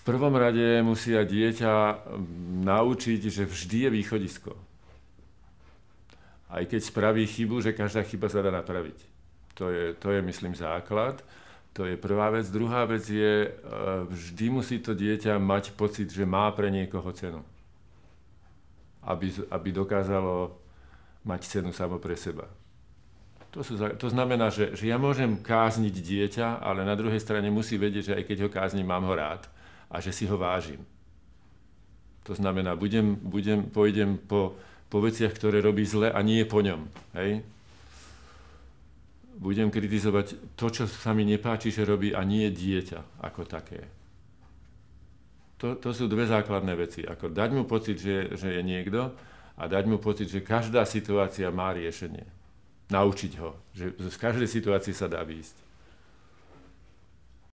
prvom rade musia dieťa naučiť, že vždy je východisko. Aj keď spraví chybu, že každá chyba sa dá napraviť. To je, myslím, základ. To je prvá vec. Druhá vec je, vždy musí to dieťa mať pocit, že má pre niekoho cenu. Aby dokázalo mať cenu samo pre seba. To znamená, že ja môžem kázniť dieťa, ale na druhej strane musí vedieť, že aj keď ho káznim, mám ho rád a že si ho vážim. To znamená, pôjdem po veciach, ktoré robí zle a nie po ňom. Hej? Budem kritizovať to, čo sa mi nepáči, že robí a nie dieťa ako také. To sú dve základné veci. Ako dať mu pocit, že je niekto a dať mu pocit, že každá situácia má riešenie. Naučiť ho, že z každej situácie sa dá výjsť.